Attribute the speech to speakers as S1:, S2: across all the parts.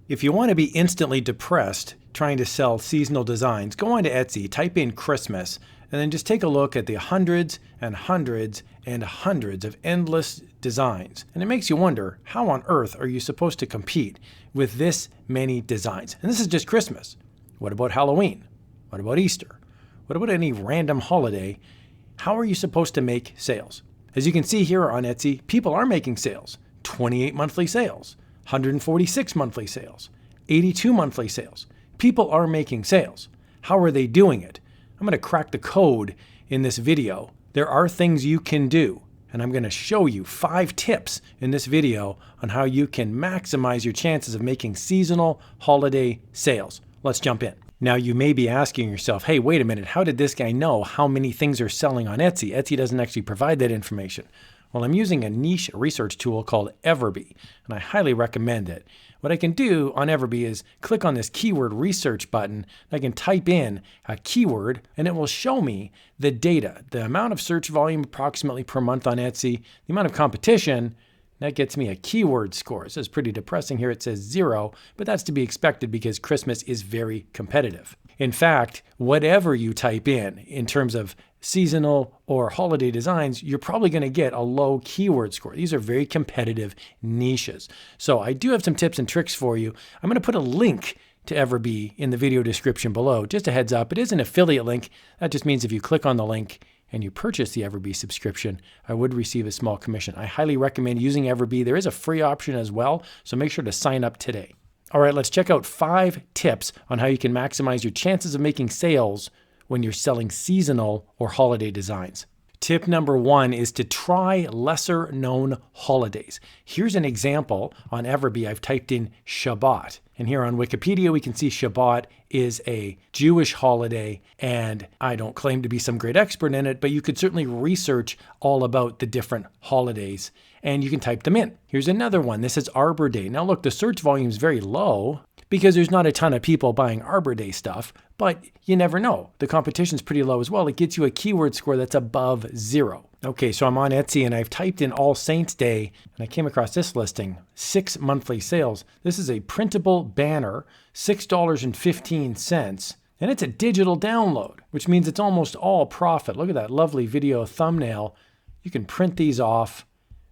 S1: If you want to be instantly depressed trying to sell seasonal designs, go onto Etsy, type in Christmas, and then just take a look at the hundreds and hundreds and hundreds of endless designs. And it makes you wonder, how on earth are you supposed to compete with this many designs? And this is just Christmas. What about Halloween? What about Easter? What about any random holiday? How are you supposed to make sales? As you can see here on Etsy, people are making sales. 28 monthly sales, 146 monthly sales, 82 monthly sales. People are making sales. How are they doing it? I'm going to crack the code in this video. There are things you can do, and I'm going to show you 5 tips in this video on how you can maximize your chances of making seasonal holiday sales. Let's jump in. Now you may be asking yourself, hey, wait a minute, how did this guy know how many things are selling on Etsy? Etsy doesn't actually provide that information. Well, I'm using a niche research tool called EverBee, and I highly recommend it. What I can do on EverBee is click on this keyword research button. I can type in a keyword, and it will show me the data, the amount of search volume approximately per month on Etsy, the amount of competition. That gets me a keyword score. This is pretty depressing here. It says 0, but that's to be expected because Christmas is very competitive. In fact, whatever you type in terms of seasonal or holiday designs, you're probably going to get a low keyword score. These are very competitive niches. So I do have some tips and tricks for you. I'm going to put a link to EverBee in the video description below. Just a heads up, it is an affiliate link. That just means if you click on the link and you purchase the EverBee subscription, I would receive a small commission. I highly recommend using EverBee. There is a free option as well, so make sure to sign up today. All right, let's check out 5 tips on how you can maximize your chances of making sales when you're selling seasonal or holiday designs. Tip number 1 is to try lesser known holidays. Here's an example on EverBee. I've typed in Shabbat. And here on Wikipedia, we can see Shabbat is a Jewish holiday, and I don't claim to be some great expert in it, but you could certainly research all about the different holidays, and you can type them in. Here's another one. This is Arbor Day. Now look, the search volume is very low because there's not a ton of people buying Arbor Day stuff, but you never know. The competition's pretty low as well. It gets you a keyword score that's above 0. Okay, so I'm on Etsy and I've typed in All Saints Day and I came across this listing, 6 monthly sales. This is a printable banner, $6.15, and it's a digital download, which means it's almost all profit. Look at that lovely video thumbnail. You can print these off.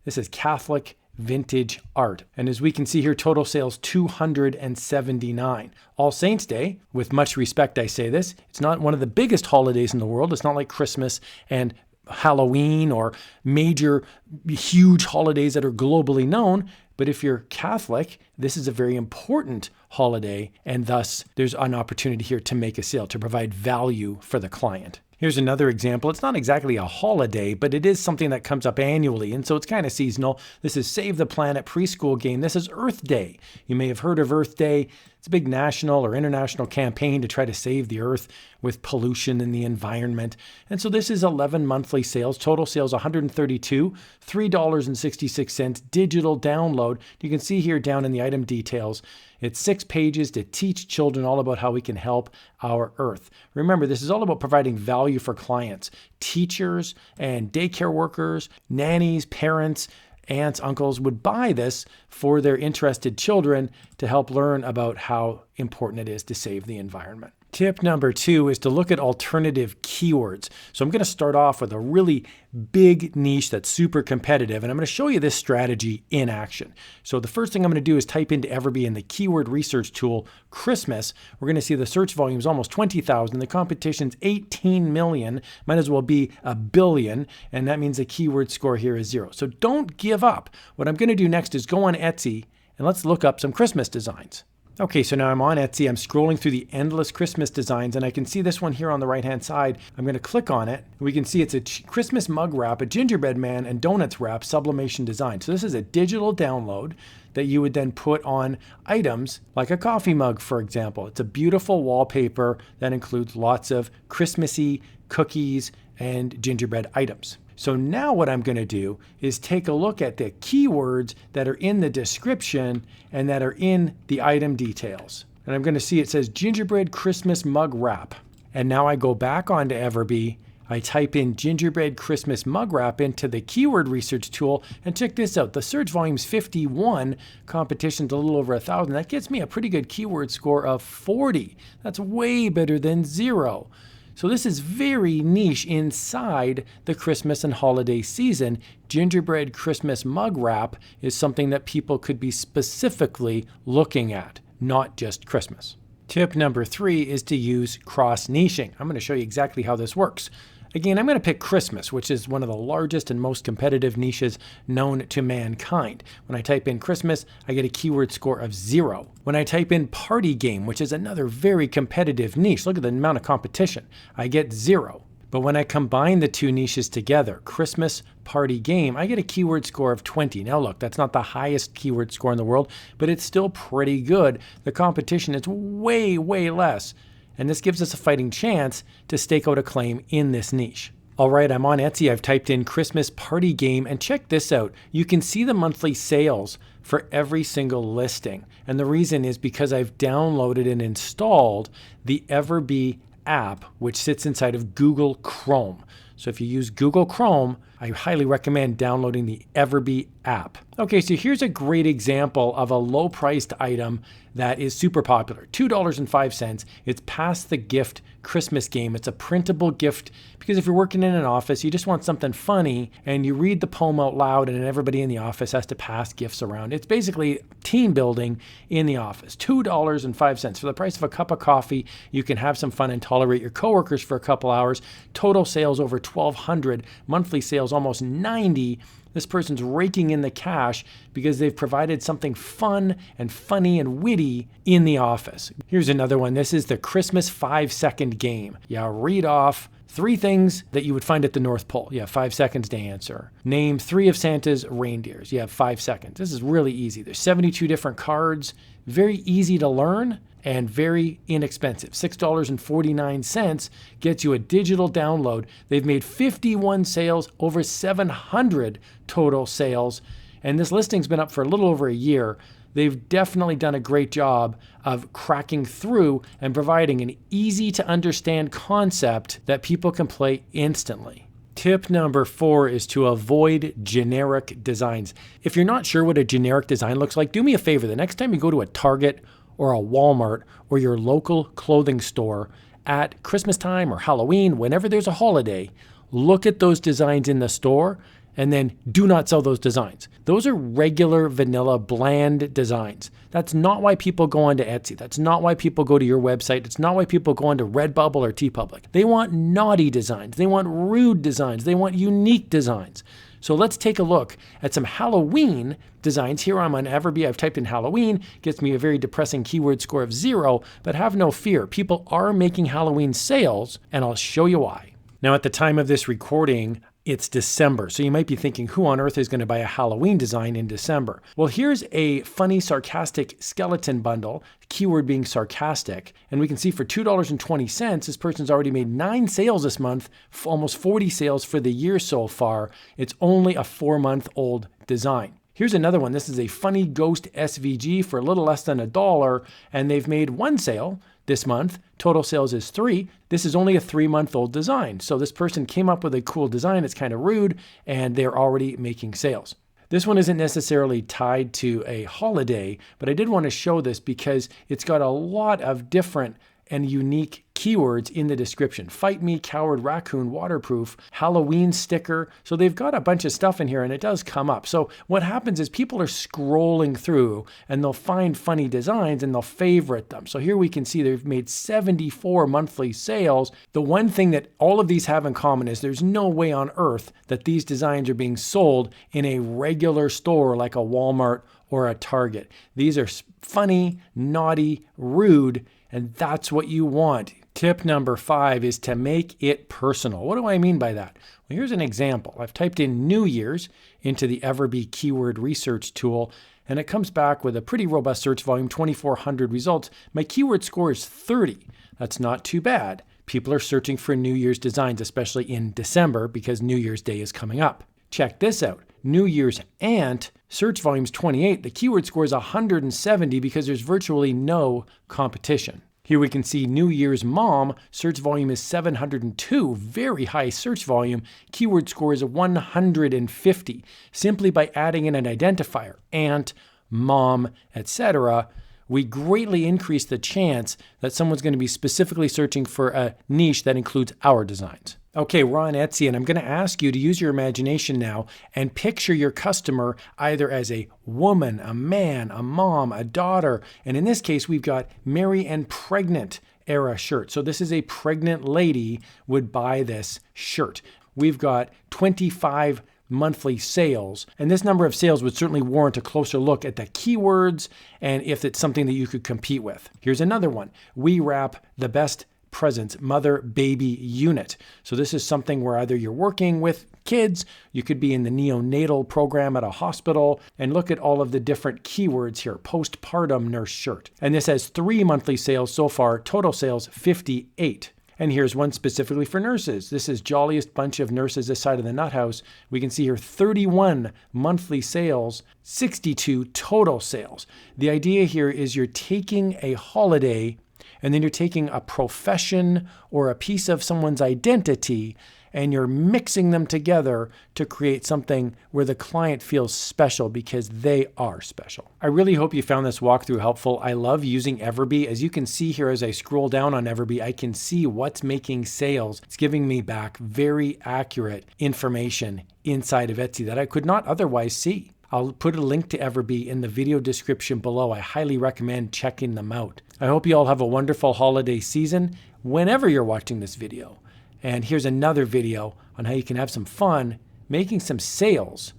S1: This is Catholic vintage art. And as we can see here, total sales 279. All Saints Day, with much respect I say this, it's not one of the biggest holidays in the world. It's not like Christmas and Halloween or major huge holidays that are globally known. But if you're Catholic, this is a very important holiday, and thus there's an opportunity here to make a sale, to provide value for the client. Here's another example. It's not exactly a holiday, but it is something that comes up annually, and so it's kind of seasonal. This is Save the Planet preschool game. This is Earth Day. You may have heard of Earth Day. It's a big national or international campaign to try to save the Earth with pollution in the environment. And so this is 11 monthly sales, total sales 132, $3.66, digital download. You can see here down in the item details, it's 6 pages to teach children all about how we can help our Earth. Remember, this is all about providing value for clients, teachers and daycare workers, nannies, parents, aunts, uncles would buy this for their interested children to help learn about how important it is to save the environment. Tip number 2 is to look at alternative keywords. So I'm going to start off with a really big niche that's super competitive, and I'm going to show you this strategy in action. So the first thing I'm going to do is type into EverBee in the keyword research tool, Christmas. We're going to see the search volume is almost 20,000. The competition's 18 million, might as well be a billion, and that means the keyword score here is 0. So don't give up. What I'm going to do next is go on Etsy and let's look up some Christmas designs. Okay, so now I'm on Etsy. I'm scrolling through the endless Christmas designs, and I can see this one here on the right-hand side. I'm going to click on it. We can see it's a Christmas mug wrap, a gingerbread man, and donuts wrap sublimation design. So this is a digital download that you would then put on items like a coffee mug, for example. It's a beautiful wallpaper that includes lots of Christmassy cookies and gingerbread items. So now what I'm going to do is take a look at the keywords that are in the description and that are in the item details. And I'm going to see it says gingerbread Christmas mug wrap. And now I go back onto EverBee. I type in gingerbread Christmas mug wrap into the keyword research tool, and check this out. The search volume's 51, competition's a little over 1,000. That gets me a pretty good keyword score of 40. That's way better than 0. So this is very niche inside the Christmas and holiday season. Gingerbread Christmas mug wrap is something that people could be specifically looking at, not just Christmas. Tip number 3 is to use cross-niching. I'm going to show you exactly how this works. Again, I'm going to pick Christmas, which is one of the largest and most competitive niches known to mankind. When I type in Christmas, I get a keyword score of 0. When I type in party game, which is another very competitive niche, look at the amount of competition, I get 0. But when I combine the two niches together, Christmas, party game, I get a keyword score of 20. Now look, that's not the highest keyword score in the world, but it's still pretty good. The competition is way, way less. And this gives us a fighting chance to stake out a claim in this niche. All right, I'm on Etsy. I've typed in Christmas party game, and check this out. You can see the monthly sales for every single listing. And the reason is because I've downloaded and installed the EverBee app, which sits inside of Google Chrome. So if you use Google Chrome, I highly recommend downloading the EverBee app. Okay, so here's a great example of a low-priced item that is super popular, $2.05. It's past the gift Christmas game. It's a printable gift because if you're working in an office, you just want something funny and you read the poem out loud and everybody in the office has to pass gifts around. It's basically team building in the office. $2.05. For the price of a cup of coffee, you can have some fun and tolerate your coworkers for a couple hours. Total sales over 1,200, monthly sales almost 90. This person's raking in the cash because they've provided something fun and funny and witty in the office. Here's another one. This is the Christmas 5-second game. You read off 3 things that you would find at the North Pole. You have 5 seconds to answer. Name 3 of Santa's reindeers. You have 5 seconds. This is really easy. There's 72 different cards. Very easy to learn and very inexpensive. $6.49 gets you a digital download. They've made 51 sales, over 700 total sales, and this listing's been up for a little over a year. They've definitely done a great job of cracking through and providing an easy to understand concept that people can play instantly. Tip number 4 is to avoid generic designs. If you're not sure what a generic design looks like, do me a favor. The next time you go to a Target or a Walmart or your local clothing store at Christmas time or Halloween, whenever there's a holiday, look at those designs in the store and then do not sell those designs. Those are regular, vanilla, bland designs. That's not why people go onto Etsy. That's not why people go to your website. It's not why people go onto Redbubble or TeePublic. They want naughty designs. They want rude designs. They want unique designs. So let's take a look at some Halloween designs. Here I'm on EverBee. I've typed in Halloween. Gets me a very depressing keyword score of 0, but have no fear. People are making Halloween sales, and I'll show you why. Now, at the time of this recording, it's December. So you might be thinking, who on earth is going to buy a Halloween design in December? Well, here's a funny, sarcastic skeleton bundle, keyword being sarcastic. And we can see for $2.20, this person's already made 9 sales this month, almost 40 sales for the year so far. It's only a 4-month-old design. Here's another one. This is a funny ghost SVG for a little less than $1, and they've made 1 sale this month. Total sales is 3. This is only a 3-month-old design. So this person came up with a cool design. It's kind of rude, and they're already making sales. This one isn't necessarily tied to a holiday, but I did want to show this because it's got a lot of different and unique keywords in the description. Fight me, coward, raccoon, waterproof, Halloween sticker. So they've got a bunch of stuff in here and it does come up. So what happens is people are scrolling through and they'll find funny designs and they'll favorite them. So here we can see they've made 74 monthly sales. The one thing that all of these have in common is there's no way on earth that these designs are being sold in a regular store like a Walmart or a Target. These are funny, naughty, rude, and that's what you want. Tip number 5 is to make it personal. What do I mean by that? Well, here's an example. I've typed in New Year's into the EverBee keyword research tool, and it comes back with a pretty robust search volume, 2,400 results. My keyword score is 30. That's not too bad. People are searching for New Year's designs, especially in December, because New Year's Day is coming up. Check this out. New Year's ant, search volume's 28. The keyword score is 170 because there's virtually no competition. Here we can see New Year's Mom, search volume is 702, very high search volume. Keyword score is 150. Simply by adding in an identifier, aunt, mom, etc., we greatly increase the chance that someone's going to be specifically searching for a niche that includes our designs. Okay, we're on Etsy, and I'm going to ask you to use your imagination now and picture your customer either as a woman, a man, a mom, a daughter. And in this case, we've got Merry and Pregnant era shirt. So this is a pregnant lady would buy this shirt. We've got 25 monthly sales, and this number of sales would certainly warrant a closer look at the keywords and if it's something that you could compete with. Here's another one. We wrap the best presents, mother baby unit. So this is something where either you're working with kids, you could be in the neonatal program at a hospital, and look at all of the different keywords here. Postpartum nurse shirt. And this has 3 monthly sales so far, total sales 58. And here's one specifically for nurses. This is Jolliest Bunch of Nurses This Side of the Nut House. We can see here 31 monthly sales, 62 total sales. The idea here is you're taking a holiday and then you're taking a profession or a piece of someone's identity and you're mixing them together to create something where the client feels special because they are special. I really hope you found this walkthrough helpful. I love using EverBee. As you can see here, as I scroll down on EverBee, I can see what's making sales. It's giving me back very accurate information inside of Etsy that I could not otherwise see. I'll put a link to EverBee in the video description below. I highly recommend checking them out. I hope you all have a wonderful holiday season whenever you're watching this video. And here's another video on how you can have some fun making some sales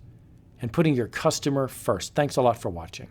S1: and putting your customer first. Thanks a lot for watching.